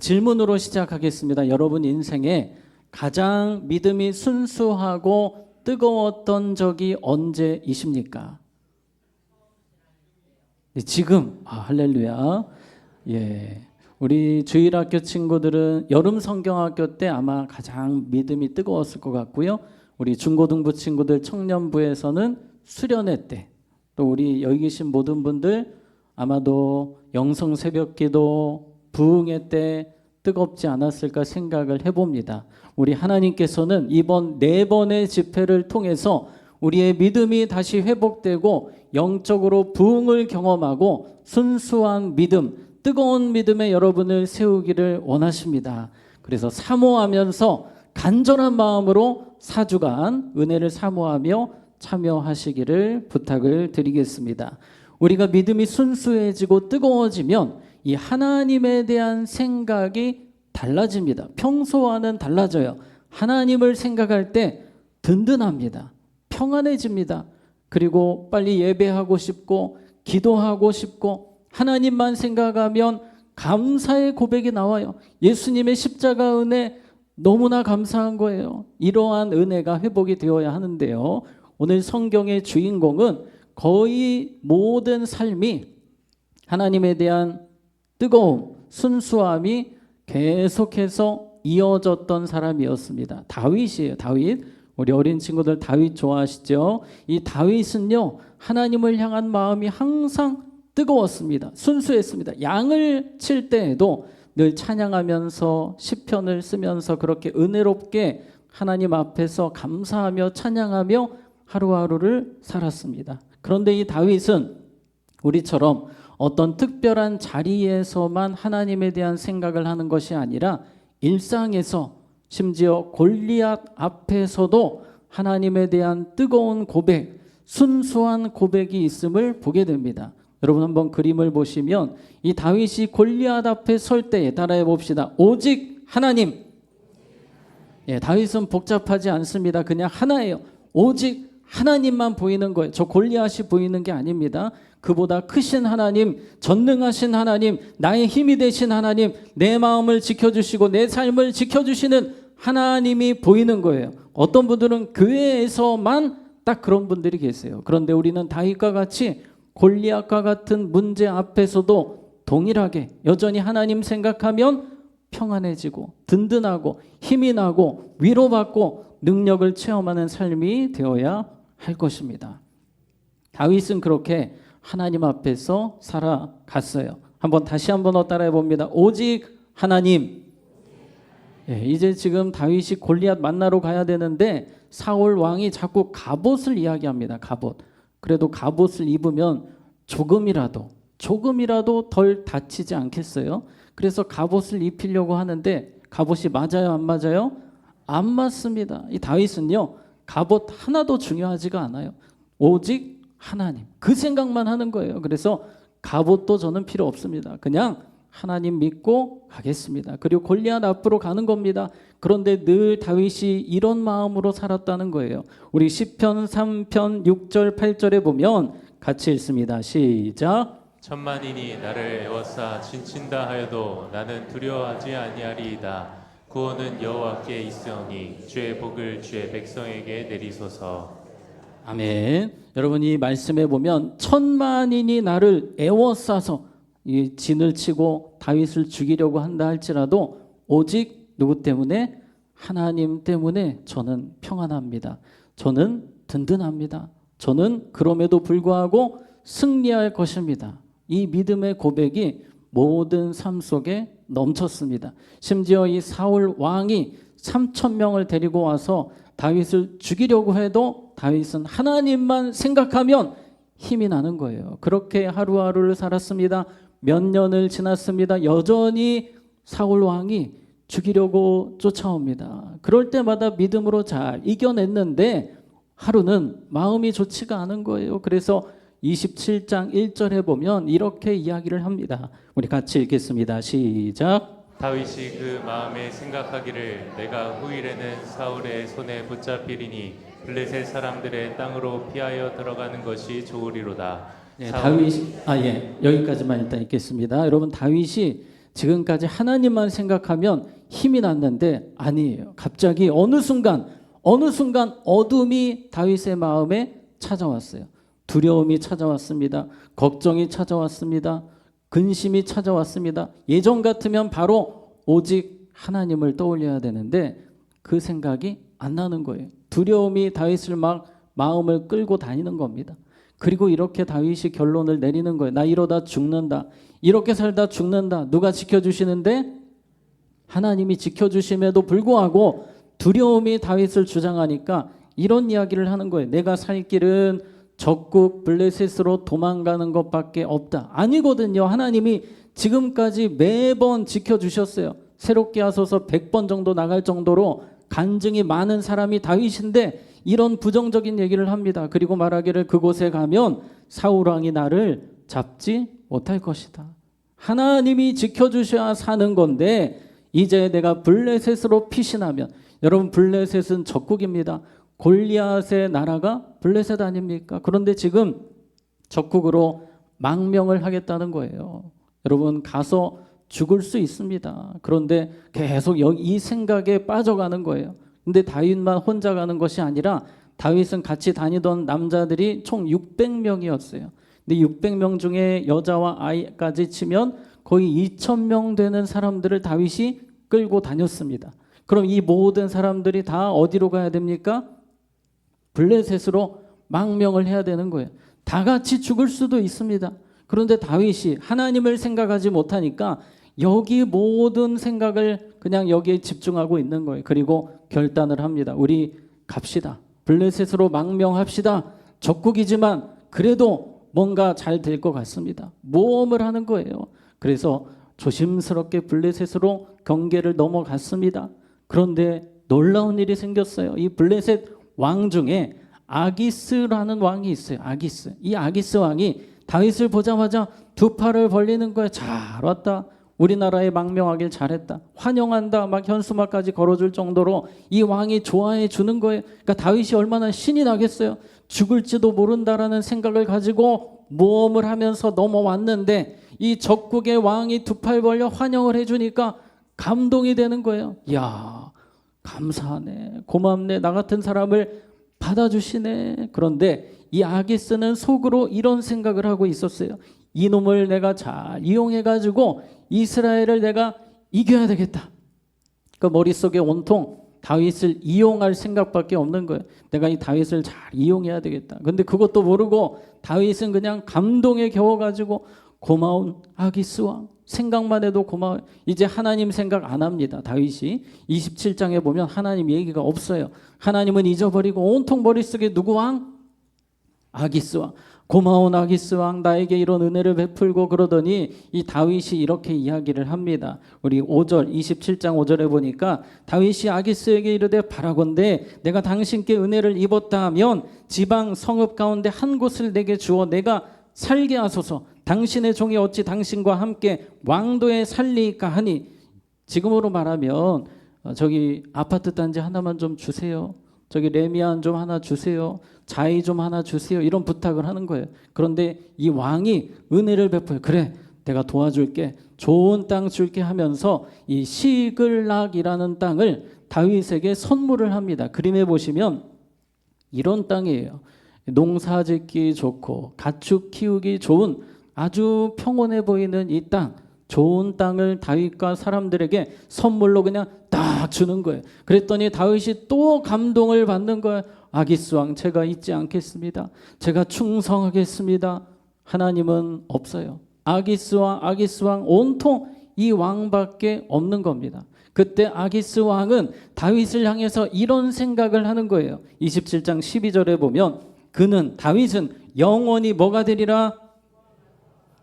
질문으로 시작하겠습니다. 여러분 인생에 가장 믿음이 순수하고 뜨거웠던 적이 언제이십니까? 네, 지금. 할렐루야. 예. 우리 주일학교 친구들은 여름 성경학교 때 아마 가장 믿음이 뜨거웠을 것 같고요. 우리 중고등부 친구들 청년부에서는 수련회 때, 또 우리 여기 계신 모든 분들 아마도 영성 새벽기도 부흥회 때 뜨겁지 않았을까 생각을 해봅니다. 우리 하나님께서는 이번 4번의 집회를 통해서 우리의 믿음이 다시 회복되고 영적으로 부흥을 경험하고 순수한 믿음, 뜨거운 믿음의 여러분을 세우기를 원하십니다. 그래서 사모하면서 간절한 마음으로 4주간 은혜를 사모하며 참여하시기를 부탁을 드리겠습니다. 우리가 믿음이 순수해지고 뜨거워지면 이 하나님에 대한 생각이 달라집니다. 평소와는 달라져요. 하나님을 생각할 때 든든합니다. 평안해집니다. 그리고 빨리 예배하고 싶고 기도하고 싶고 하나님만 생각하면 감사의 고백이 나와요. 예수님의 십자가 은혜 너무나 감사한 거예요. 이러한 은혜가 회복이 되어야 하는데요. 오늘 성경의 주인공은 거의 모든 삶이 하나님에 대한 뜨거움, 순수함이 계속해서 이어졌던 사람이었습니다. 다윗이에요. 다윗. 우리 어린 친구들 다윗 좋아하시죠? 이 다윗은요, 하나님을 향한 마음이 항상 뜨거웠습니다. 순수했습니다. 양을 칠 때에도 늘 찬양하면서 시편을 쓰면서 그렇게 은혜롭게 하나님 앞에서 감사하며 찬양하며 하루하루를 살았습니다. 그런데 이 다윗은 우리처럼 어떤 특별한 자리에서만 하나님에 대한 생각을 하는 것이 아니라 일상에서 심지어 골리앗 앞에서도 하나님에 대한 뜨거운 고백, 순수한 고백이 있음을 보게 됩니다. 여러분 한번 그림을 보시면 이 다윗이 골리앗 앞에 설 때에 따라해 봅시다. 오직 하나님. 예, 다윗은 복잡하지 않습니다. 그냥 하나예요. 오직 하나님만 보이는 거예요. 저 골리앗이 보이는 게 아닙니다. 그보다 크신 하나님, 전능하신 하나님, 나의 힘이 되신 하나님, 내 마음을 지켜주시고 내 삶을 지켜주시는 하나님이 보이는 거예요. 어떤 분들은 교회에서만 딱 그런 분들이 계세요. 그런데 우리는 다윗과 같이 골리앗과 같은 문제 앞에서도 동일하게 여전히 하나님 생각하면 평안해지고 든든하고 힘이 나고 위로받고 능력을 체험하는 삶이 되어야 할 것입니다. 다윗은 그렇게 하나님 앞에서 살아갔어요. 다시 한번 따라해 봅니다. 오직 하나님. 예, 이제 지금 다윗이 골리앗 만나러 가야 되는데 사울 왕이 자꾸 갑옷을 이야기합니다. 갑옷. 그래도 갑옷을 입으면 조금이라도 덜 다치지 않겠어요? 그래서 갑옷을 입히려고 하는데 갑옷이 맞아요, 안 맞아요? 안 맞습니다. 이 다윗은요, 갑옷 하나도 중요하지가 않아요. 오직 하나님, 그 생각만 하는 거예요. 그래서 갑옷도 저는 필요 없습니다. 그냥 하나님 믿고 가겠습니다. 그리고 골리앗 앞으로 가는 겁니다. 그런데 늘 다윗이 이런 마음으로 살았다는 거예요. 우리 시편 3편 6절 8절에 보면 같이 읽습니다. 시작. 천만인이 나를 애워싸 진친다 하여도 나는 두려워하지 아니하리이다. 구원은 여호와께 있으니 주의 복을 주의 백성에게 내리소서. 아멘. 여러분 이 말씀에 보면 천만인이 나를 애워싸서 이 진을 치고 다윗을 죽이려고 한다 할지라도 오직 누구 때문에? 하나님 때문에 저는 평안합니다. 저는 든든합니다. 저는 그럼에도 불구하고 승리할 것입니다. 이 믿음의 고백이 모든 삶 속에 넘쳤습니다. 심지어 이 사울 왕이 3,000명을 데리고 와서 다윗을 죽이려고 해도 다윗은 하나님만 생각하면 힘이 나는 거예요. 그렇게 하루하루를 살았습니다. 몇 년을 지났습니다. 여전히 사울 왕이 죽이려고 쫓아옵니다. 그럴 때마다 믿음으로 잘 이겨냈는데 하루는 마음이 좋지가 않은 거예요. 그래서 27장 1절에 보면 이렇게 이야기를 합니다. 우리 같이 읽겠습니다. 시작. 다윗이 그 마음에 생각하기를 내가 후일에는 사울의 손에 붙잡히리니 블레셋 사람들의 땅으로 피하여 들어가는 것이 좋으리로다. 네, 다윗이 여기까지만 일단 읽겠습니다. 여러분 다윗이 지금까지 하나님만 생각하면 힘이 났는데 아니에요. 갑자기 어느 순간 어둠이 다윗의 마음에 찾아왔어요. 두려움이 찾아왔습니다. 걱정이 찾아왔습니다. 근심이 찾아왔습니다. 예전 같으면 바로 오직 하나님을 떠올려야 되는데 그 생각이 안 나는 거예요. 두려움이 다윗을 막 마음을 끌고 다니는 겁니다. 그리고 이렇게 다윗이 결론을 내리는 거예요. 나 이러다 죽는다. 이렇게 살다 죽는다. 누가 지켜주시는데? 하나님이 지켜주심에도 불구하고 두려움이 다윗을 주장하니까 이런 이야기를 하는 거예요. 내가 살 길은 적국 블레셋으로 도망가는 것밖에 없다. 아니거든요. 하나님이 지금까지 매번 지켜주셨어요. 새롭게 하소서 100번 정도 나갈 정도로 간증이 많은 사람이 다윗인데 이런 부정적인 얘기를 합니다. 그리고 말하기를 그곳에 가면 사울왕이 나를 잡지 못할 것이다. 하나님이 지켜주셔야 사는 건데 이제 내가 블레셋으로 피신하면, 여러분 블레셋은 적국입니다. 골리앗의 나라가 블레셋 아닙니까? 그런데 지금 적국으로 망명을 하겠다는 거예요. 여러분 가서 죽을 수 있습니다. 그런데 계속 이 생각에 빠져가는 거예요. 근데 다윗만 혼자 가는 것이 아니라 다윗은 같이 다니던 남자들이 총 600명이었어요. 근데 600명 중에 여자와 아이까지 치면 거의 2,000명 되는 사람들을 다윗이 끌고 다녔습니다. 그럼 이 모든 사람들이 다 어디로 가야 됩니까? 블레셋으로 망명을 해야 되는 거예요. 다 같이 죽을 수도 있습니다. 그런데 다윗이 하나님을 생각하지 못하니까 여기 모든 생각을 그냥 여기에 집중하고 있는 거예요. 그리고 결단을 합니다. 우리 갑시다. 블레셋으로 망명합시다. 적국이지만 그래도 뭔가 잘 될 것 같습니다. 모험을 하는 거예요. 그래서 조심스럽게 블레셋으로 경계를 넘어갔습니다. 그런데 놀라운 일이 생겼어요. 이 블레셋 왕 중에 아기스라는 왕이 있어요. 아기스. 이 아기스 왕이 다윗을 보자마자 두 팔을 벌리는 거예요. 잘 왔다. 우리나라에 망명하길 잘했다. 환영한다. 막 현수막까지 걸어줄 정도로 이 왕이 좋아해 주는 거예요. 그러니까 다윗이 얼마나 신이 나겠어요. 죽을지도 모른다라는 생각을 가지고 모험을 하면서 넘어왔는데 이 적국의 왕이 두 팔 벌려 환영을 해주니까 감동이 되는 거예요. 이야, 감사하네. 고맙네. 나 같은 사람을 받아주시네. 그런데 이 아기스는 속으로 이런 생각을 하고 있었어요. 이놈을 내가 잘 이용해가지고 이스라엘을 내가 이겨야 되겠다. 그 머릿속에 온통 다윗을 이용할 생각밖에 없는 거예요. 내가 이 다윗을 잘 이용해야 되겠다. 근데 그것도 모르고 다윗은 그냥 감동에 겨워가지고 고마운 아기스 왕, 생각만 해도 고마워요. 이제 하나님 생각 안 합니다. 다윗이 27장에 보면 하나님 얘기가 없어요. 하나님은 잊어버리고 온통 머릿속에 누구 왕? 아기스 왕. 고마운 아기스 왕, 나에게 이런 은혜를 베풀고. 그러더니 이 다윗이 이렇게 이야기를 합니다. 우리 5절 27장 5절에 보니까 다윗이 아기스에게 이르되 바라건대 내가 당신께 은혜를 입었다 하면 지방 성읍 가운데 한 곳을 내게 주어 내가 살게 하소서. 당신의 종이 어찌 당신과 함께 왕도에 살리까 하니. 지금으로 말하면 저기 아파트 단지 하나만 좀 주세요. 저기 레미안 좀 하나 주세요. 자이 좀 하나 주세요. 이런 부탁을 하는 거예요. 그런데 이 왕이 은혜를 베풀어요. 그래, 내가 도와줄게. 좋은 땅 줄게 하면서 이 시글락이라는 땅을 다윗에게 선물을 합니다. 그림에 보시면 이런 땅이에요. 농사짓기 좋고 가축 키우기 좋은 아주 평온해 보이는 이 땅, 좋은 땅을 다윗과 사람들에게 선물로 그냥 딱 주는 거예요. 그랬더니 다윗이 또 감동을 받는 거예요. 아기스 왕, 제가 잊지 않겠습니다. 제가 충성하겠습니다. 하나님은 없어요. 아기스 왕 온통 이 왕밖에 없는 겁니다. 그때 아기스 왕은 다윗을 향해서 이런 생각을 하는 거예요. 27장 12절에 보면 그는 다윗은 영원히 뭐가 되리라?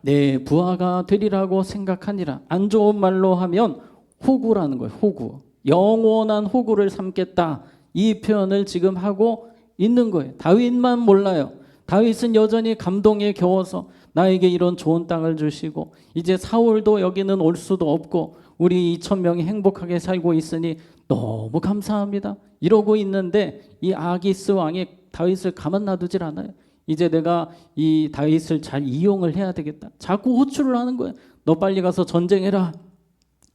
네, 부하가 되리라고 생각하니라. 안 좋은 말로 하면 호구라는 거예요. 호구. 영원한 호구를 삼겠다. 이 표현을 지금 하고 있는 거예요. 다윗만 몰라요. 다윗은 여전히 감동에 겨워서 나에게 이런 좋은 땅을 주시고 이제 사울도 여기는 올 수도 없고 우리 2,000명이 행복하게 살고 있으니 너무 감사합니다. 이러고 있는데 이 아기스 왕이 다윗을 가만 놔두질 않아요. 이제 내가 이 다윗을 잘 이용을 해야 되겠다. 자꾸 호출을 하는 거예요. 너 빨리 가서 전쟁해라.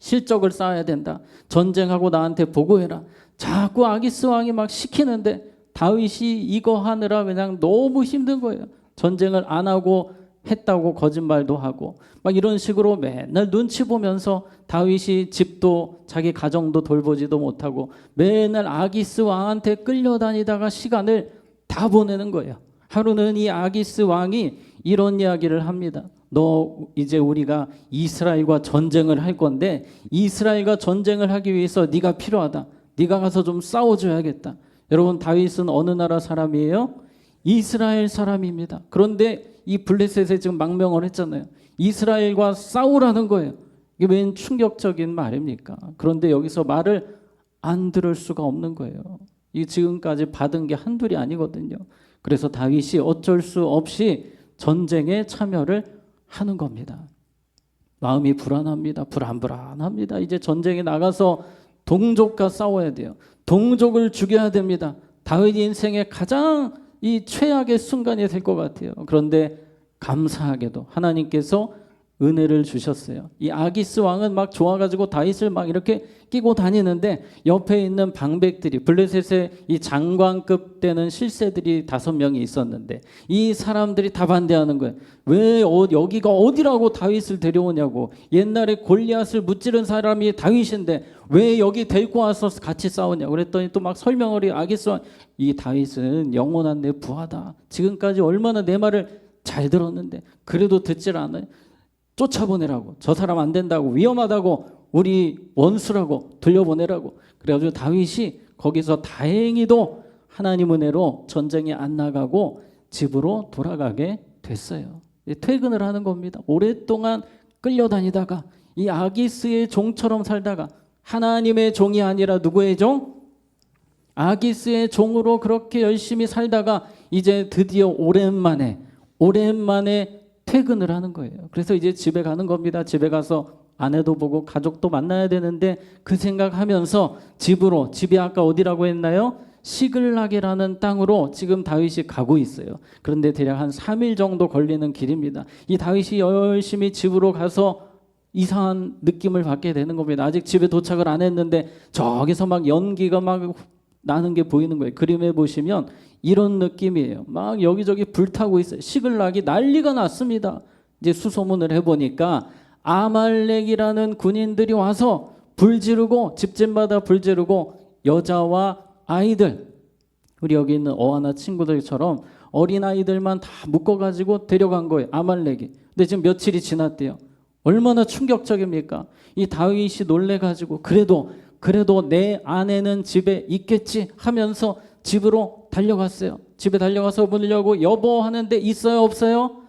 실적을 쌓아야 된다. 전쟁하고 나한테 보고해라. 자꾸 아기스 왕이 막 시키는데 다윗이 이거 하느라 그냥 너무 힘든 거예요. 전쟁을 안 하고 했다고 거짓말도 하고 막 이런 식으로 맨날 눈치 보면서 다윗이 집도 자기 가정도 돌보지도 못하고 맨날 아기스 왕한테 끌려다니다가 시간을 다 보내는 거예요. 하루는 이 아기스 왕이 이런 이야기를 합니다. 너 이제 우리가 이스라엘과 전쟁을 할 건데 이스라엘과 전쟁을 하기 위해서 네가 필요하다. 네가 가서 좀 싸워줘야겠다. 여러분 다윗은 어느 나라 사람이에요? 이스라엘 사람입니다. 그런데 이 블레셋에 지금 망명을 했잖아요. 이스라엘과 싸우라는 거예요. 이게 웬 충격적인 말입니까? 그런데 여기서 말을 안 들을 수가 없는 거예요. 이 지금까지 받은 게 한둘이 아니거든요. 그래서 다윗이 어쩔 수 없이 전쟁에 참여를 하는 겁니다. 마음이 불안합니다. 불안합니다. 이제 전쟁에 나가서 동족과 싸워야 돼요. 동족을 죽여야 됩니다. 다윗 인생의 가장 이 최악의 순간이 될 것 같아요. 그런데 감사하게도 하나님께서 은혜를 주셨어요. 이 아기스 왕은 막 좋아가지고 다윗을 막 이렇게 끼고 다니는데 옆에 있는 방백들이 블레셋의 이 장관급 되는 실세들이 5명이 있었는데 이 사람들이 다 반대하는 거예요. 왜 여기가 어디라고 다윗을 데려오냐고. 옛날에 골리앗을 무찌른 사람이 다윗인데 왜 여기 데리고 와서 같이 싸우냐고. 그랬더니 또 막 설명을 해요. 아기스 왕, 이 다윗은 영원한 내 부하다. 지금까지 얼마나 내 말을 잘 들었는데 그래도 듣질 않아요. 쫓아보내라고. 저 사람 안 된다고. 위험하다고. 우리 원수라고 돌려보내라고. 그래가지고 다윗이 거기서 다행히도 하나님 은혜로 전쟁에 안 나가고 집으로 돌아가게 됐어요. 퇴근을 하는 겁니다. 오랫동안 끌려다니다가 이 아기스의 종처럼 살다가 하나님의 종이 아니라 누구의 종? 아기스의 종으로 그렇게 열심히 살다가 이제 드디어 오랜만에 퇴근을 하는 거예요. 그래서 이제 집에 가는 겁니다. 집에 가서 아내도 보고 가족도 만나야 되는데 그 생각하면서 집이 아까 어디라고 했나요? 시글락이라는 땅으로 지금 다윗이 가고 있어요. 그런데 대략 한 3일 정도 걸리는 길입니다. 이 다윗이 열심히 집으로 가서 이상한 느낌을 받게 되는 겁니다. 아직 집에 도착을 안 했는데 저기서 막 연기가 막 나는 게 보이는 거예요. 그림에 보시면 이런 느낌이에요. 막 여기저기 불타고 있어요. 시글락이 난리가 났습니다. 이제 수소문을 해보니까 아말렉이라는 군인들이 와서 불 지르고 집집마다 불 지르고 여자와 아이들, 우리 여기 있는 어하나 친구들처럼 어린아이들만 다 묶어가지고 데려간 거예요. 아말렉이. 근데 지금 며칠이 지났대요. 얼마나 충격적입니까? 이 다윗이 놀래가지고 그래도 내 아내는 집에 있겠지 하면서 집으로 달려갔어요. 집에 달려가서 보려고 여보 하는데 있어요 없어요?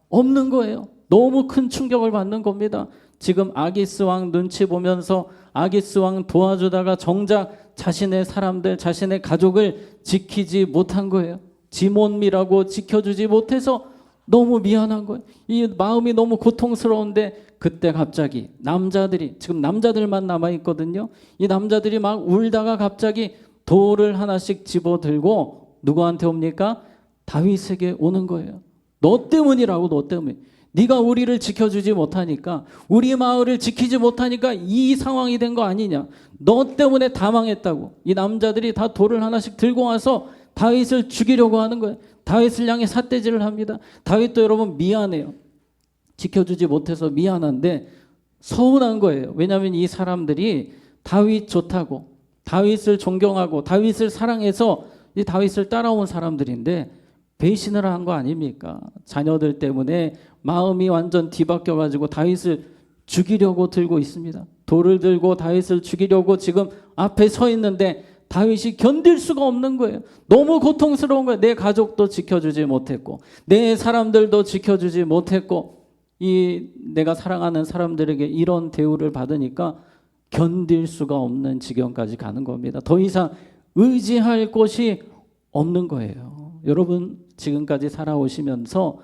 없는 거예요. 너무 큰 충격을 받는 겁니다. 지금 아기스 왕 눈치 보면서 아기스 왕 도와주다가 정작 자신의 사람들, 자신의 가족을 지키지 못한 거예요. 지몬미라고 지켜주지 못해서 너무 미안한 거예요. 이 마음이 너무 고통스러운데 그때 갑자기 남자들이, 지금 남자들만 남아있거든요. 이 남자들이 막 울다가 갑자기 돌을 하나씩 집어들고 누구한테 옵니까? 다윗에게 오는 거예요. 너 때문이라고. 너 때문에. 네가 우리를 지켜주지 못하니까, 우리 마을을 지키지 못하니까 이 상황이 된 거 아니냐. 너 때문에 다 망했다고. 이 남자들이 다 돌을 하나씩 들고 와서 다윗을 죽이려고 하는 거예요. 다윗을 향해 삿대질을 합니다. 다윗도 여러분 미안해요. 지켜주지 못해서 미안한데 서운한 거예요. 왜냐하면 이 사람들이 다윗 좋다고, 다윗을 존경하고 다윗을 사랑해서 이 다윗을 따라온 사람들인데 배신을 한 거 아닙니까? 자녀들 때문에 마음이 완전 뒤바뀌어 가지고 다윗을 죽이려고 들고 있습니다. 돌을 들고 다윗을 죽이려고 지금 앞에 서 있는데 다윗이 견딜 수가 없는 거예요. 너무 고통스러운 거예요. 내 가족도 지켜주지 못했고 내 사람들도 지켜주지 못했고 이 내가 사랑하는 사람들에게 이런 대우를 받으니까 견딜 수가 없는 지경까지 가는 겁니다. 더 이상 의지할 곳이 없는 거예요. 여러분 지금까지 살아오시면서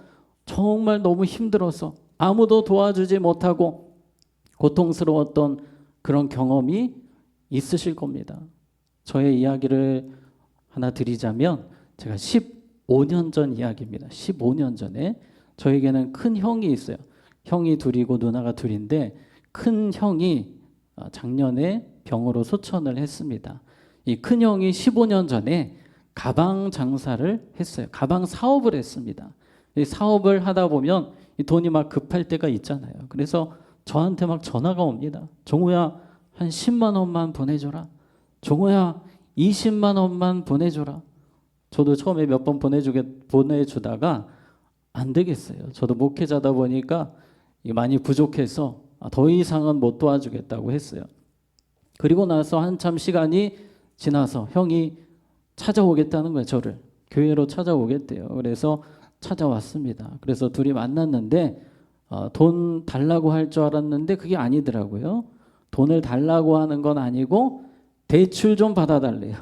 정말 너무 힘들어서 아무도 도와주지 못하고 고통스러웠던 그런 경험이 있으실 겁니다. 저의 이야기를 하나 드리자면 제가 15년 전 이야기입니다. 15년 전에 저에게는 큰 형이 있어요. 형이 둘이고 누나가 둘인데 큰 형이 작년에 병으로 소천을 했습니다. 이 큰형이 15년 전에 가방 장사를 했어요. 가방 사업을 했습니다. 이 사업을 하다 보면 이 돈이 막 급할 때가 있잖아요. 그래서 저한테 막 전화가 옵니다. 종우야, 한 10만 원만 보내줘라. 종우야, 20만 원만 보내줘라. 저도 처음에 몇 번 보내주다가 안 되겠어요. 저도 목회자다 보니까 많이 부족해서 더 이상은 못 도와주겠다고 했어요. 그리고 나서 한참 시간이 지나서 형이 찾아오겠다는 거예요. 저를 교회로 찾아오겠대요. 그래서 찾아왔습니다. 그래서 둘이 만났는데 돈 달라고 할 줄 알았는데 그게 아니더라고요. 돈을 달라고 하는 건 아니고 대출 좀 받아달래요.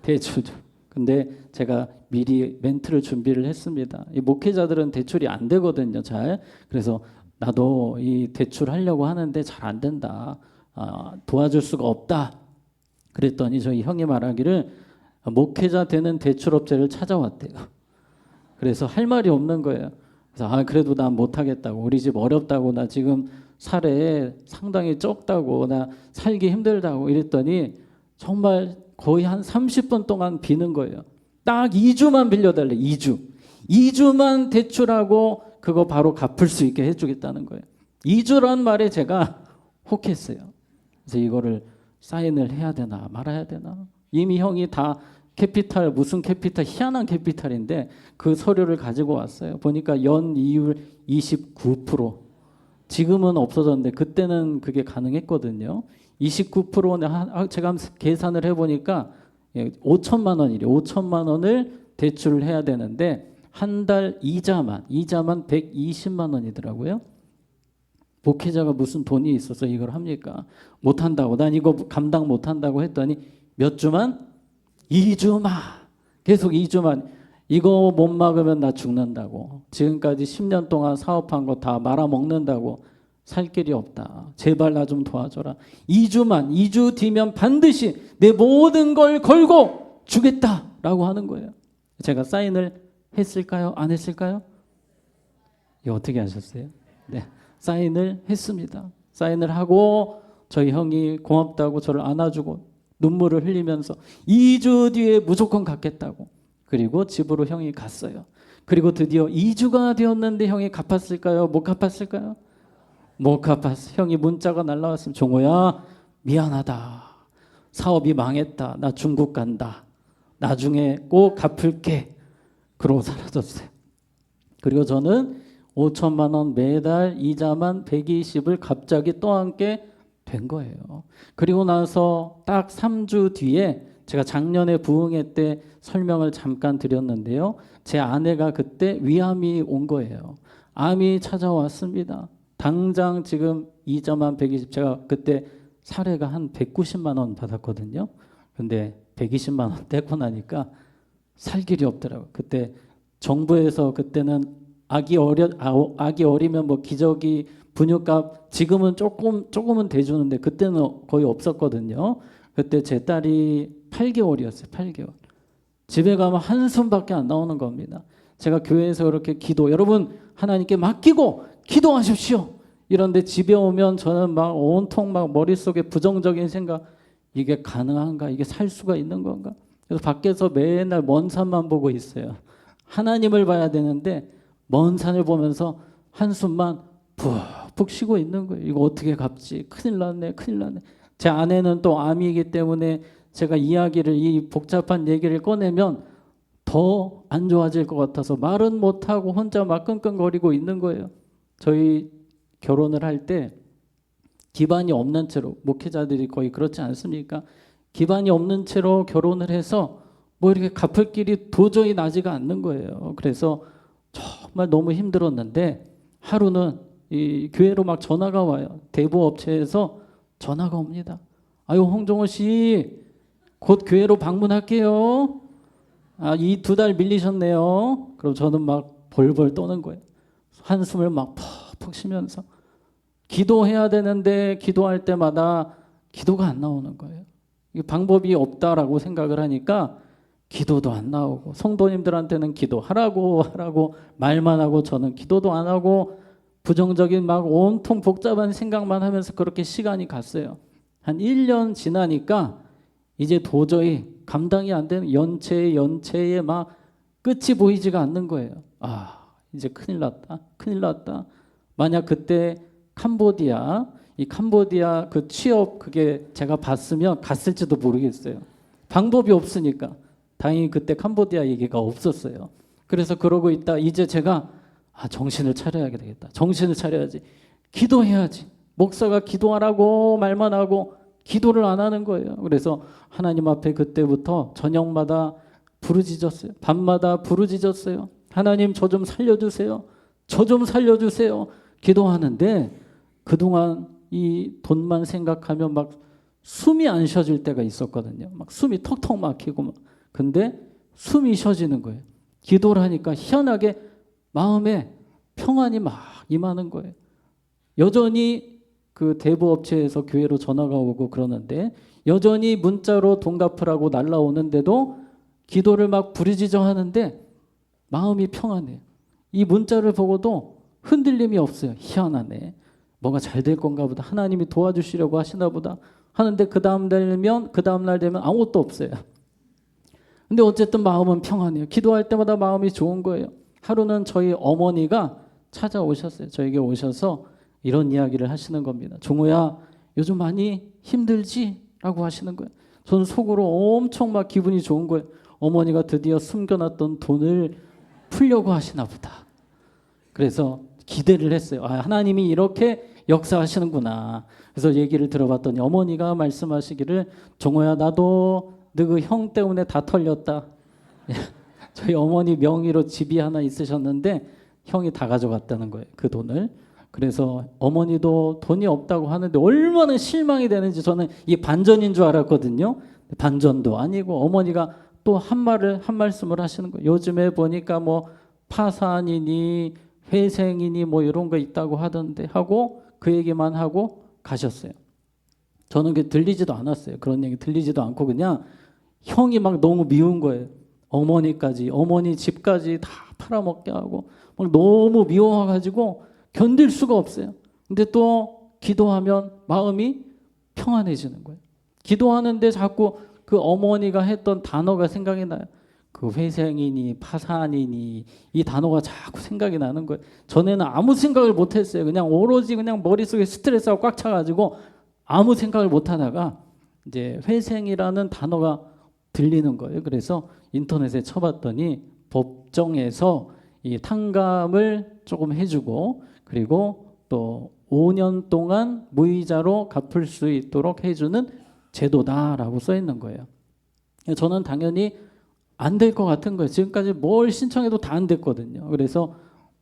대출 좀. 근데 제가 미리 멘트를 준비를 했습니다. 이 목회자들은 대출이 안 되거든요, 잘. 그래서 나도 이 대출 하려고 하는데 잘 안 된다. 도와줄 수가 없다. 그랬더니 저희 형이 말하기를 목회자 되는 대출업체를 찾아왔대요. 그래서 할 말이 없는 거예요. 그래서 그래도 난 못하겠다고. 우리 집 어렵다고. 나 지금 살에 상당히 적다고. 나 살기 힘들다고. 이랬더니 정말 거의 한 30분 동안 비는 거예요. 딱 2주만 빌려달래. 2주만 대출하고 그거 바로 갚을 수 있게 해주겠다는 거예요. 2주란 말에 제가 혹했어요. 그래서 이거를 사인을 해야 되나 말아야 되나. 이미 형이 다 캐피탈, 무슨 캐피탈, 희한한 캐피탈인데 그 서류를 가지고 왔어요. 보니까 연이율 29%. 지금은 없어졌는데 그때는 그게 가능했거든요. 29%는 제가 계산을 해보니까 5천만 원이래요. 5천만 원을 대출을 해야 되는데 한 달 이자만 120만 원이더라고요. 목회자가 무슨 돈이 있어서 이걸 합니까? 못한다고. 난 이거 감당 못한다고 했더니 몇 주만? 2주만. 계속 2주만. 이거 못 막으면 나 죽는다고. 지금까지 10년 동안 사업한 거 다 말아먹는다고. 살 길이 없다. 제발 나 좀 도와줘라. 2주 뒤면 반드시 내 모든 걸 걸고 주겠다라고 하는 거예요. 제가 사인을 했을까요? 안 했을까요? 이거 어떻게 하셨어요? 네, 사인을 했습니다. 사인을 하고 저희 형이 고맙다고 저를 안아주고 눈물을 흘리면서 2주 뒤에 무조건 갚겠다고. 그리고 집으로 형이 갔어요. 그리고 드디어 2주가 되었는데 형이 갚았을까요? 못 갚았을까요? 못 갚았어. 형이 문자가 날라왔으면 종호야 미안하다. 사업이 망했다. 나 중국 간다. 나중에 꼭 갚을게. 그러고 사라졌어요. 그리고 저는 5천만 원 매달 이자만 120을 갑자기 떠안게 된 거예요. 그리고 나서 딱 3주 뒤에 제가 작년에 부흥회 때 설명을 잠깐 드렸는데요. 제 아내가 그때 위암이 온 거예요. 암이 찾아왔습니다. 당장 지금 이자만 120, 제가 그때 사례가 한 190만 원 받았거든요. 근데 120만 원 떼고 나니까 살 길이 없더라고요. 그때 정부에서 그때는 아기 어리면 뭐 기저귀 분유값 지금은 조금은 대주는데 그때는 거의 없었거든요. 그때 제 딸이 8개월이었어요. 8개월. 집에 가면 한숨밖에 안 나오는 겁니다. 제가 교회에서 그렇게 여러분 하나님께 맡기고 기도하십시오. 이런데 집에 오면 저는 막 온통 막 머릿속에 부정적인 생각, 이게 가능한가? 이게 살 수가 있는 건가? 그래서 밖에서 맨날 먼 산만 보고 있어요. 하나님을 봐야 되는데 먼 산을 보면서 한숨만 푹푹 쉬고 있는 거예요. 이거 어떻게 갚지? 큰일 났네. 제 아내는 또 암이기 때문에 제가 이 복잡한 얘기를 꺼내면 더 안 좋아질 것 같아서 말은 못하고 혼자 막 끙끙거리고 있는 거예요. 저희 결혼을 할 때 기반이 없는 채로, 목회자들이 거의 그렇지 않습니까? 기반이 없는 채로 결혼을 해서 뭐 이렇게 갚을 길이 도저히 나지가 않는 거예요. 그래서 정말 너무 힘들었는데 하루는 이 교회로 막 전화가 와요. 대부업체에서 전화가 옵니다. 아유, 홍종호 씨, 곧 교회로 방문할게요. 이 2달 밀리셨네요. 그럼 저는 막 벌벌 떠는 거예요. 한숨을 막 푹푹 쉬면서 기도해야 되는데 기도할 때마다 기도가 안 나오는 거예요. 이 방법이 없다라고 생각을 하니까 기도도 안 나오고, 성도님들한테는 기도하라고 말만 하고 저는 기도도 안 하고 부정적인 막 온통 복잡한 생각만 하면서 그렇게 시간이 갔어요. 한 1년 지나니까 이제 도저히 감당이 안 되는 연체에 막 끝이 보이지가 않는 거예요. 아, 이제 큰일 났다. 큰일 났다. 만약 그때 이 캄보디아 그 취업 그게 제가 봤으면 갔을지도 모르겠어요. 방법이 없으니까. 다행히 그때 캄보디아 얘기가 없었어요. 그래서 그러고 있다 이제 제가 정신을 차려야 되겠다. 정신을 차려야지. 기도해야지. 목사가 기도하라고 말만 하고 기도를 안 하는 거예요. 그래서 하나님 앞에 그때부터 저녁마다 부르짖었어요. 밤마다 부르짖었어요. 하나님 저 좀 살려주세요. 저 좀 살려주세요. 기도하는데 그동안 이 돈만 생각하면 막 숨이 안 쉬어질 때가 있었거든요. 막 숨이 턱턱 막히고 막. 근데 숨이 쉬어지는 거예요. 기도를 하니까 희한하게 마음에 평안이 막 임하는 거예요. 여전히 그 대부업체에서 교회로 전화가 오고 그러는데 여전히 문자로 돈 갚으라고 날라오는데도 기도를 막 부르짖어 하는데 마음이 평안해요. 이 문자를 보고도 흔들림이 없어요. 희한하네. 뭔가 잘 될 건가 보다. 하나님이 도와주시려고 하시나 보다 하는데 그 다음 날 되면 아무것도 없어요. 근데 어쨌든 마음은 평안해요. 기도할 때마다 마음이 좋은 거예요. 하루는 저희 어머니가 찾아오셨어요. 저에게 오셔서 이런 이야기를 하시는 겁니다. 종호야, 요즘 많이 힘들지? 라고 하시는 거예요. 저는 속으로 엄청 막 기분이 좋은 거예요. 어머니가 드디어 숨겨놨던 돈을 풀려고 하시나 보다. 그래서 기대를 했어요. 하나님이 이렇게 역사하시는구나. 그래서 얘기를 들어봤더니 어머니가 말씀하시기를 종호야, 나도 너 그 형 때문에 다 털렸다. 저희 어머니 명의로 집이 하나 있으셨는데 형이 다 가져갔다는 거예요. 그 돈을. 그래서 어머니도 돈이 없다고 하는데 얼마나 실망이 되는지 저는 이게 반전인 줄 알았거든요. 반전도 아니고 어머니가 또 한 말씀을 하시는 거예요. 요즘에 보니까 뭐 파산이니 회생이니 뭐 이런 거 있다고 하던데 하고 그 얘기만 하고 가셨어요. 저는 그게 들리지도 않았어요. 그런 얘기 들리지도 않고 그냥 형이 막 너무 미운 거예요. 어머니 집까지 다 팔아먹게 하고 막 너무 미워가지고 견딜 수가 없어요. 근데 또 기도하면 마음이 평안해지는 거예요. 기도하는데 자꾸 그 어머니가 했던 단어가 생각이 나요. 그 회생이니 파산이니 이 단어가 자꾸 생각이 나는 거예요. 전에는 아무 생각을 못했어요. 그냥 오로지 그냥 머릿속에 스트레스가 꽉 차가지고 아무 생각을 못하다가 이제 회생이라는 단어가 들리는 거예요. 그래서 인터넷에 쳐봤더니 법정에서 이 탕감을 조금 해주고 그리고 또 5년 동안 무이자로 갚을 수 있도록 해주는 제도다라고 써 있는 거예요. 저는 당연히 안 될 것 같은 거예요. 지금까지 뭘 신청해도 다 안 됐거든요. 그래서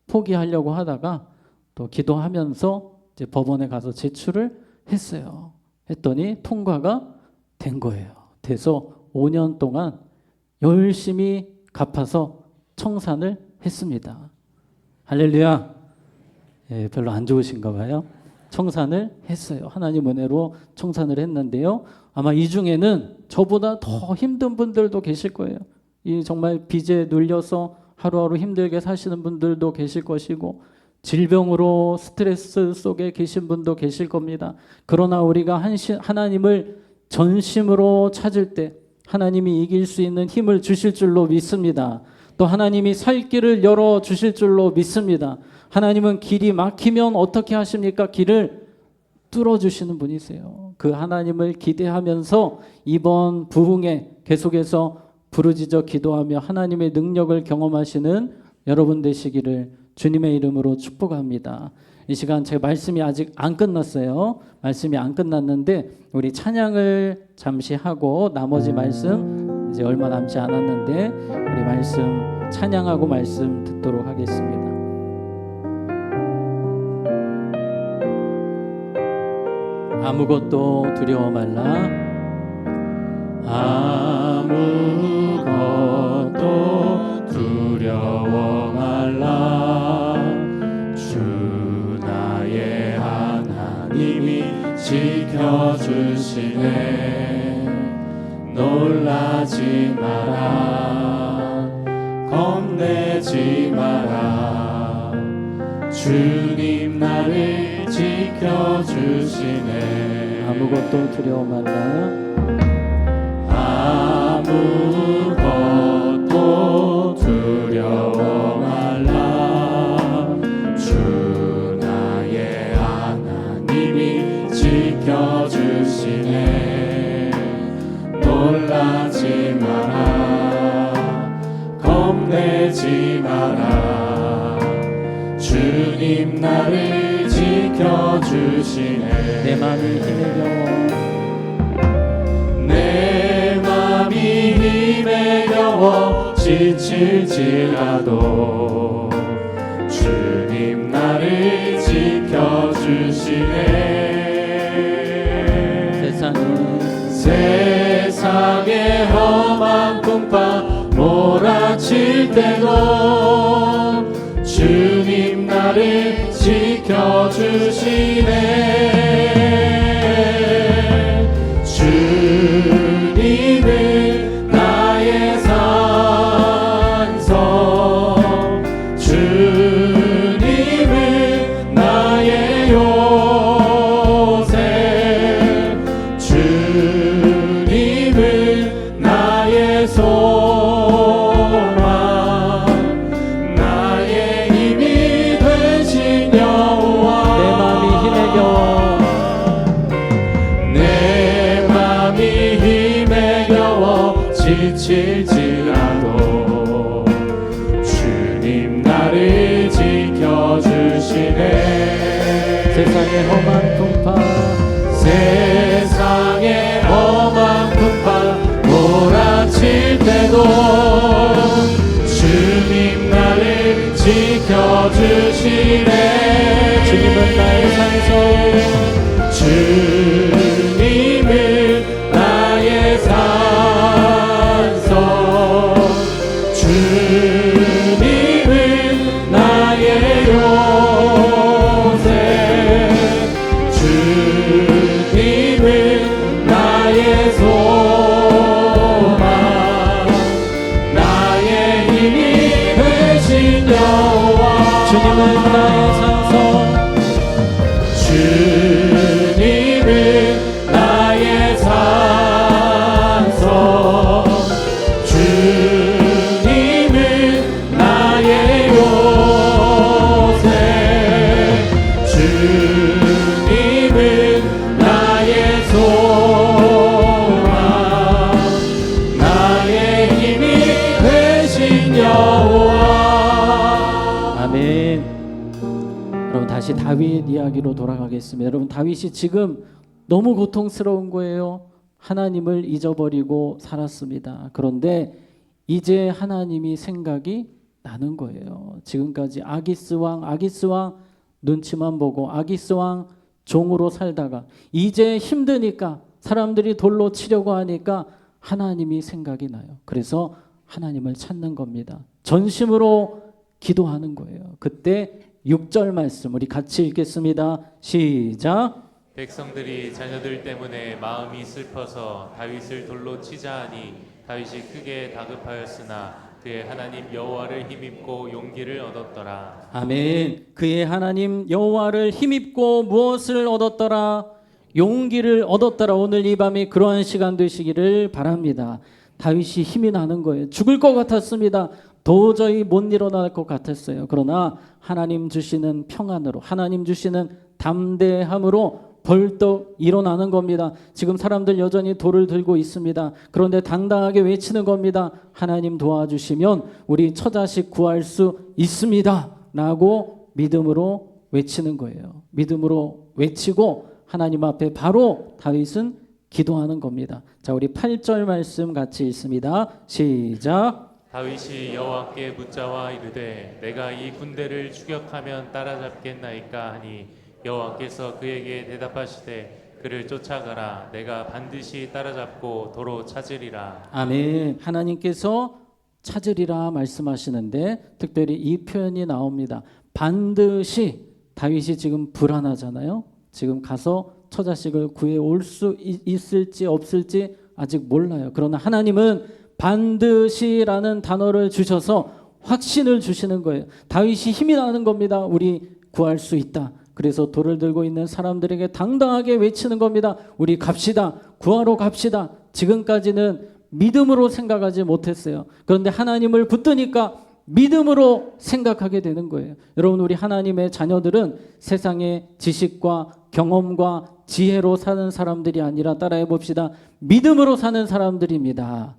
포기하려고 하다가 또 기도하면서 이제 법원에 가서 제출을 했어요. 했더니 통과가 된 거예요. 돼서 5년 동안 열심히 갚아서 청산을 했습니다. 할렐루야. 예, 별로 안 좋으신가 봐요. 청산을 했어요. 하나님 은혜로 청산을 했는데요. 아마 이 중에는 저보다 더 힘든 분들도 계실 거예요. 이 정말 빚에 눌려서 하루하루 힘들게 사시는 분들도 계실 것이고 질병으로 스트레스 속에 계신 분도 계실 겁니다. 그러나 우리가 하나님을 전심으로 찾을 때 하나님이 이길 수 있는 힘을 주실 줄로 믿습니다. 또 하나님이 살 길을 열어 주실 줄로 믿습니다. 하나님은 길이 막히면 어떻게 하십니까? 길을 뚫어주시는 분이세요. 그 하나님을 기대하면서 이번 부흥에 계속해서 부르짖어 기도하며 하나님의 능력을 경험하시는 여러분 되시기를 주님의 이름으로 축복합니다. 이 시간 제 말씀이 아직 안 끝났어요. 말씀이 안 끝났는데 우리 찬양을 잠시 하고 나머지 말씀 이제 얼마 남지 않았는데 우리 말씀 찬양하고 말씀 듣도록 하겠습니다. 아무것도 두려워 말라. 아무것도 두려워 말라. 주 나의 하나님이 지켜주시네. 놀라지 마라. 겁내지 마라. 주님 나를 지켜주시네. 아무것도 두려워 말라. 아무것도 두려워 말라. 주 나의 하나님이 지켜주시네. 놀라지 마라. 겁내지 마라. 주님 나를 지켜주시네. 내 맘이 힘에 겨워 내 맘이 힘에 겨워 지칠지라도 주님 나를 지켜주시네. 세상의 험한 풍파 몰아칠 때도 주님 나를 지켜주시네. 주님은 나의 산성, 주님은 나의 요새, 주님은 나의 소망, 나의 힘이 되신 여호와. 내 맘이 힘에 겨워 내 맘이 힘에 겨워 지칠지라도 주님 나를 지켜주시네. 세상의 험한 풍파 세상의 험한 풍파 몰아칠 때도 주님 나를 지켜주시네. 주님은 나의 산성 주님은 나의 산성, 주님은 나의 요새, 주님은 나의 소망, 나의 힘이 되신 여호와. 주님은 나의 산성 주님은 나의 산성, 주님은 나의 요새, 주님은 나의 소망, 나의 힘이 되신 여호와. 아멘. 여러분 다시 다윗 이야기로 돌아가겠습니다. 여러분 다윗이 지금 너무 고통스러운 거예요. 하나님을 잊어버리고 살았습니다. 그런데 이제 하나님이 생각이 나는 거예요. 지금까지 아기스 왕 눈치만 보고 아기스 왕 종으로 살다가 이제 힘드니까 사람들이 돌로 치려고 하니까 하나님이 생각이 나요. 그래서 하나님을 찾는 겁니다. 전심으로 기도하는 거예요. 그때 6절 말씀 우리 같이 읽겠습니다. 시작. 백성들이 자녀들 때문에 마음이 슬퍼서 다윗을 돌로 치자 하니 다윗이 크게 다급하였으나 그의 하나님 여호와를 힘입고 용기를 얻었더라. 아멘. 그의 하나님 여호와를 힘입고 무엇을 얻었더라? 용기를 얻었더라. 오늘 이 밤이 그러한 시간 되시기를 바랍니다. 다윗이 힘이 나는 거예요. 죽을 것 같았습니다. 도저히 못 일어날 것 같았어요. 그러나 하나님 주시는 평안으로, 하나님 주시는 담대함으로 벌떡 일어나는 겁니다. 지금 사람들 여전히 돌을 들고 있습니다. 그런데 당당하게 외치는 겁니다. 하나님 도와주시면 우리 처자식 구할 수 있습니다 라고 믿음으로 외치는 거예요. 믿음으로 외치고 하나님 앞에 바로 다윗은 기도하는 겁니다. 자, 우리 8절 말씀 같이 읽습니다. 시작. 다윗이 여호와께 묻자와 이르되 내가 이 군대를 추격하면 따라잡겠나이까 하니 여호와께서 그에게 대답하시되 그를 쫓아가라. 내가 반드시 따라잡고 도로 찾으리라. 아멘. 하나님께서 찾으리라 말씀하시는데 특별히 이 표현이 나옵니다. 반드시. 다윗이 지금 불안하잖아요. 지금 가서 처자식을 구해올 수 있을지 없을지 아직 몰라요. 그러나 하나님은 반드시라는 단어를 주셔서 확신을 주시는 거예요. 다윗이 힘이 나는 겁니다. 우리 구할 수 있다. 그래서 돌을 들고 있는 사람들에게 당당하게 외치는 겁니다. 우리 갑시다. 구하러 갑시다. 지금까지는 믿음으로 생각하지 못했어요. 그런데 하나님을 붙드니까 믿음으로 생각하게 되는 거예요. 여러분, 우리 하나님의 자녀들은 세상의 지식과 경험과 지혜로 사는 사람들이 아니라, 따라해 봅시다, 믿음으로 사는 사람들입니다.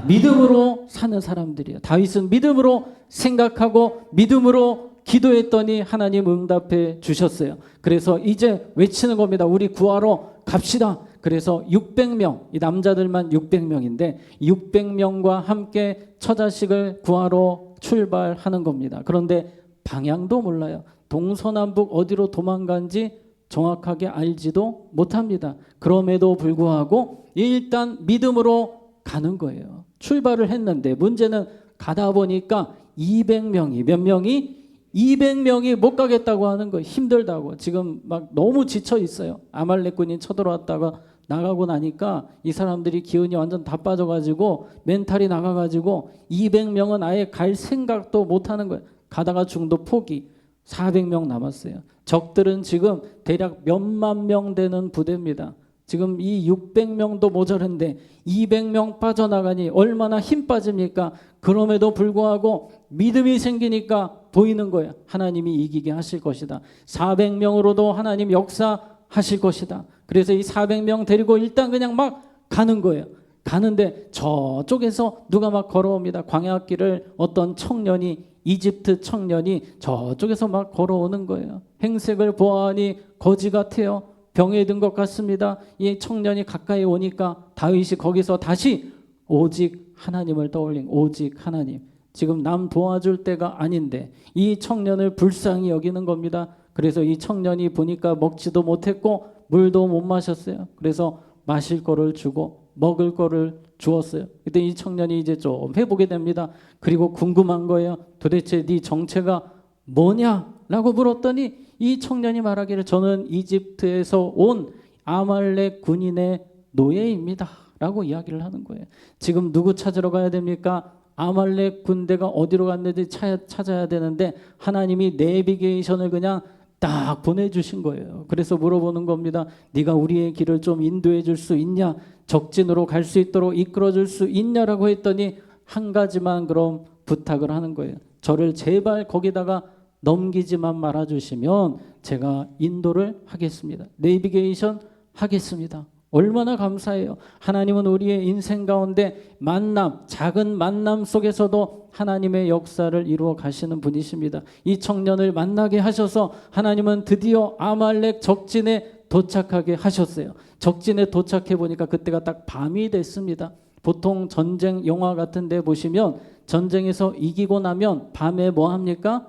믿음으로 사는 사람들이에요. 다윗은 믿음으로 생각하고 믿음으로 기도했더니 하나님 응답해 주셨어요. 그래서 이제 외치는 겁니다. 우리 구하러 갑시다. 그래서 600명, 이 남자들만 600명인데 600명과 함께 처자식을 구하러 출발하는 겁니다. 그런데 방향도 몰라요. 동서남북 어디로 도망간지 정확하게 알지도 못합니다. 그럼에도 불구하고 일단 믿음으로 가는 거예요. 출발을 했는데 문제는 가다 보니까 200명이, 몇 명이? 200명이 못 가겠다고 하는 거예요. 힘들다고. 지금 막 너무 지쳐 있어요. 아말렉군이 쳐들어왔다가 나가고 나니까 이 사람들이 기운이 완전 다 빠져가지고 멘탈이 나가가지고 200명은 아예 갈 생각도 못 하는 거예요. 가다가 중도 포기. 400명 남았어요. 적들은 지금 대략 몇만 명 되는 부대입니다. 지금 이 600명도 모자른데 200명 빠져나가니 얼마나 힘 빠집니까? 그럼에도 불구하고 믿음이 생기니까 보이는 거예요. 하나님이 이기게 하실 것이다. 400명으로도 하나님 역사하실 것이다. 그래서 이 400명 데리고 일단 그냥 막 가는 거예요. 가는데 저쪽에서 누가 막 걸어옵니다. 광야길을 어떤 청년이, 이집트 청년이 저쪽에서 막 걸어오는 거예요. 행색을 보아하니 거지 같아요. 병에 든 것 같습니다. 이 청년이 가까이 오니까 다윗이 거기서 다시 오직 하나님을 떠올린, 오직 하나님. 지금 남 도와줄 때가 아닌데 이 청년을 불쌍히 여기는 겁니다. 그래서 이 청년이 보니까 먹지도 못했고 물도 못 마셨어요. 그래서 마실 거를 주고 먹을 거를 주었어요. 그때 이 청년이 이제 좀 해보게 됩니다. 그리고 궁금한 거예요. 도대체 네 정체가 뭐냐라고 물었더니 이 청년이 말하기를 저는 이집트에서 온 아말렉 군인의 노예입니다 라고 이야기를 하는 거예요. 지금 누구 찾으러 가야 됩니까? 아말렉 군대가 어디로 갔는지 찾아야 되는데 하나님이 내비게이션을 그냥 딱 보내주신 거예요. 그래서 물어보는 겁니다. 네가 우리의 길을 좀 인도해 줄 수 있냐? 적진으로 갈 수 있도록 이끌어 줄 수 있냐라고 했더니 한 가지만 그럼 부탁을 하는 거예요. 저를 제발 거기다가 넘기지만 말아주시면 제가 인도를 하겠습니다. 내비게이션 하겠습니다. 얼마나 감사해요. 하나님은 우리의 인생 가운데 만남, 작은 만남 속에서도 하나님의 역사를 이루어 가시는 분이십니다. 이 청년을 만나게 하셔서 하나님은 드디어 아말렉 적진에 도착하게 하셨어요. 적진에 도착해 보니까 그때가 딱 밤이 됐습니다. 보통 전쟁 영화 같은 데 보시면 전쟁에서 이기고 나면 밤에 뭐 합니까?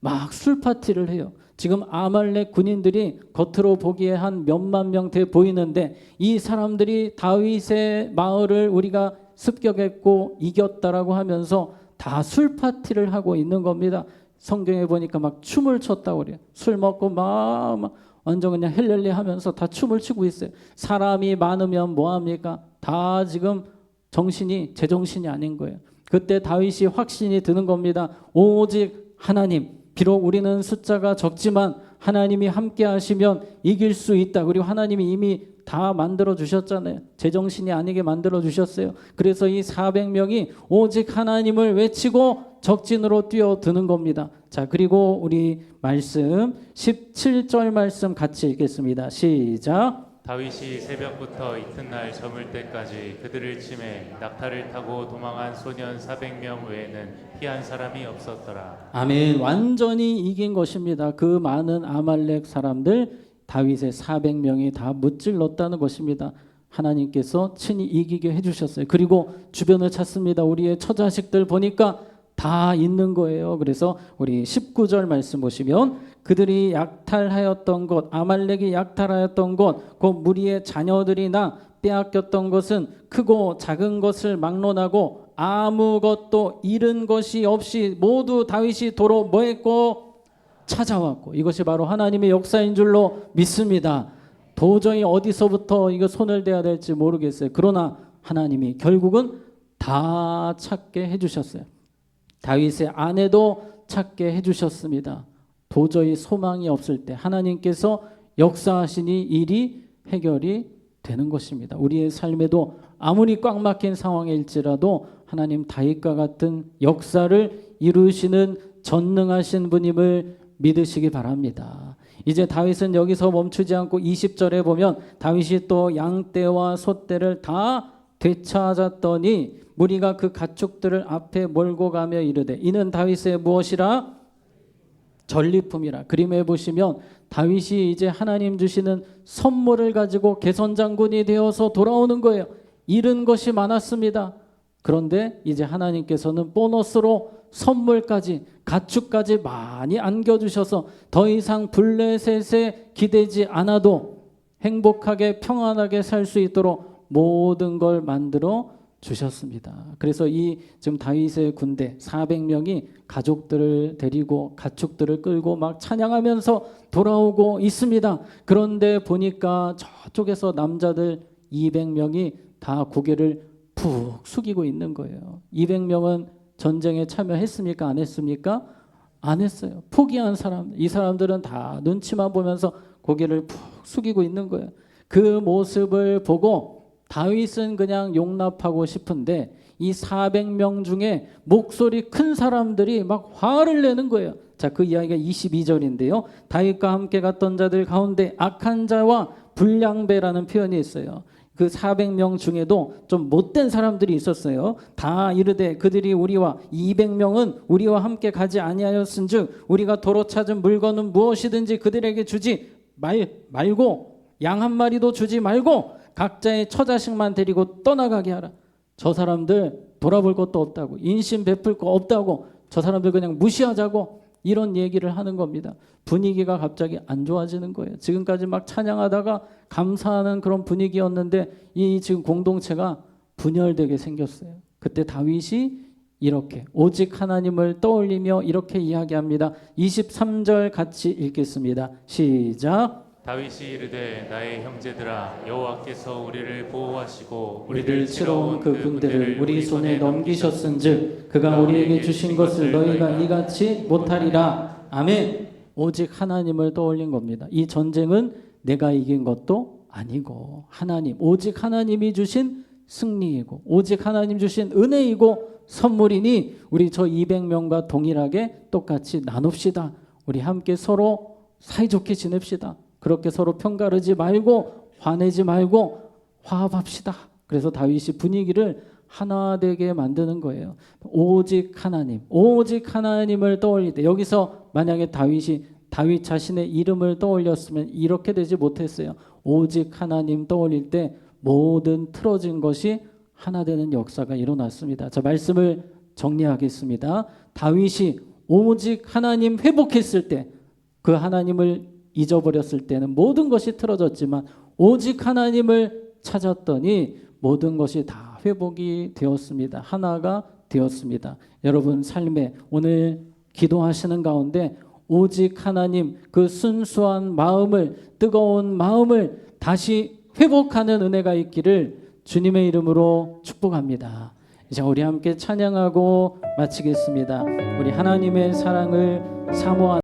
막 술 파티를 해요. 지금 아말렉 군인들이 겉으로 보기에 한 몇만 명 돼 보이는데 이 사람들이 다윗의 마을을 우리가 습격했고 이겼다라고 하면서 다 술 파티를 하고 있는 겁니다. 성경에 보니까 막 춤을 췄다고 그래요. 술 먹고 막 완전 그냥 헬렐레 하면서 다 춤을 추고 있어요. 사람이 많으면 뭐 합니까? 다 지금 정신이 제정신이 아닌 거예요. 그때 다윗이 확신이 드는 겁니다. 오직 하나님, 비록 우리는 숫자가 적지만 하나님이 함께 하시면 이길 수 있다. 그리고 하나님이 이미 다 만들어 주셨잖아요. 제정신이 아니게 만들어 주셨어요. 그래서 이 400명이 오직 하나님을 외치고 적진으로 뛰어드는 겁니다. 자, 그리고 우리 말씀 17절 말씀 같이 읽겠습니다. 시작. 다윗이 새벽부터 이튿날 저물 때까지 그들을 치매 낙타를 타고 도망한 소년 400명 외에는 피한 사람이 없었더라. 아멘. 완전히 이긴 것입니다. 그 많은 아말렉 사람들 다윗의 400명이 다 무찔렀다는 것입니다. 하나님께서 친히 이기게 해주셨어요. 그리고 주변을 찾습니다. 우리의 처자식들 보니까 다 있는 거예요. 그래서 우리 19절 말씀 보시면 그들이 약탈하였던 것, 아말렉이 약탈하였던 것, 그 무리의 자녀들이나 빼앗겼던 것은 크고 작은 것을 막론하고 아무것도 잃은 것이 없이 모두 다윗이 도로 뭐했고 찾아왔고, 이것이 바로 하나님의 역사인 줄로 믿습니다. 도저히 어디서부터 이거 손을 대야 될지 모르겠어요. 그러나 하나님이 결국은 다 찾게 해주셨어요. 다윗의 아내도 찾게 해주셨습니다. 도저히 소망이 없을 때 하나님께서 역사하시니 일이 해결이 되는 것입니다. 우리의 삶에도 아무리 꽉 막힌 상황일지라도 하나님 다윗과 같은 역사를 이루시는 전능하신 분임을 믿으시기 바랍니다. 이제 다윗은 여기서 멈추지 않고 20절에 보면 다윗이 또 양떼와 소떼를 다 되찾았더니 무리가 그 가축들을 앞에 몰고 가며 이르되 이는 다윗의 무엇이라? 전리품이라. 그림에 보시면 다윗이 이제 하나님 주시는 선물을 가지고 개선장군이 되어서 돌아오는 거예요. 잃은 것이 많았습니다. 그런데 이제 하나님께서는 보너스로 선물까지 가축까지 많이 안겨주셔서 더 이상 블레셋에 기대지 않아도 행복하게 평안하게 살 수 있도록 모든 걸 만들어 주셨습니다. 그래서 이 지금 다윗의 군대 400명이 가족들을 데리고 가축들을 끌고 막 찬양하면서 돌아오고 있습니다. 그런데 보니까 저쪽에서 남자들 200명이 다 고개를 푹 숙이고 있는 거예요. 200명은 전쟁에 참여했습니까? 안 했습니까? 안 했어요. 포기한 사람, 이 사람들은 다 눈치만 보면서 고개를 푹 숙이고 있는 거예요. 그 모습을 보고 다윗은 그냥 용납하고 싶은데 이 400명 중에 목소리 큰 사람들이 막 화를 내는 거예요. 자, 그 이야기가 22절인데요. 다윗과 함께 갔던 자들 가운데 악한 자와 불량배라는 표현이 있어요. 그 400명 중에도 좀 못된 사람들이 있었어요. 다 이르되 그들이 우리와 200명은 우리와 함께 가지 아니하였은즉 우리가 도로 찾은 물건은 무엇이든지 그들에게 주지 말고 양 한 마리도 주지 말고 각자의 처자식만 데리고 떠나가게 하라. 저 사람들 돌아볼 것도 없다고, 인심 베풀 거 없다고, 저 사람들 그냥 무시하자고 이런 얘기를 하는 겁니다. 분위기가 갑자기 안 좋아지는 거예요. 지금까지 막 찬양하다가 감사하는 그런 분위기였는데 이 지금 공동체가 분열되게 생겼어요. 그때 다윗이 이렇게 오직 하나님을 떠올리며 이렇게 이야기합니다. 23절 같이 읽겠습니다. 시작. 다윗이 이르되 나의 형제들아 여호와께서 우리를 보호하시고 우리를 치러 온 그 군대를 우리 손에 넘기셨은즉 그가 우리에게 주신 것을 너희가 이같이 못하리라. 아멘. 오직 하나님을 떠올린 겁니다. 이 전쟁은 내가 이긴 것도 아니고 하나님, 오직 하나님이 주신 승리이고 오직 하나님 주신 은혜이고 선물이니 우리 저 200명과 동일하게 똑같이 나눕시다. 우리 함께 서로 사이좋게 지냅시다. 그렇게 서로 편가르지 말고 화내지 말고 화합합시다. 그래서 다윗이 분위기를 하나 되게 만드는 거예요. 오직 하나님, 오직 하나님을 떠올릴 때 여기서 만약에 다윗 자신의 이름을 떠올렸으면 이렇게 되지 못했어요. 오직 하나님 떠올릴 때 모든 틀어진 것이 하나 되는 역사가 일어났습니다. 자, 말씀을 정리하겠습니다. 다윗이 오직 하나님 회복했을 때 그 하나님을 잊어버렸을 때는 모든 것이 틀어졌지만 오직 하나님을 찾았더니 모든 것이 다 회복이 되었습니다. 하나가 되었습니다. 여러분 삶에 오늘 기도하시는 가운데 오직 하나님 그 순수한 마음을 뜨거운 마음을 다시 회복하는 은혜가 있기를 주님의 이름으로 축복합니다. 이제 우리 함께 찬양하고 마치겠습니다. 우리 하나님의 사랑을 사모하는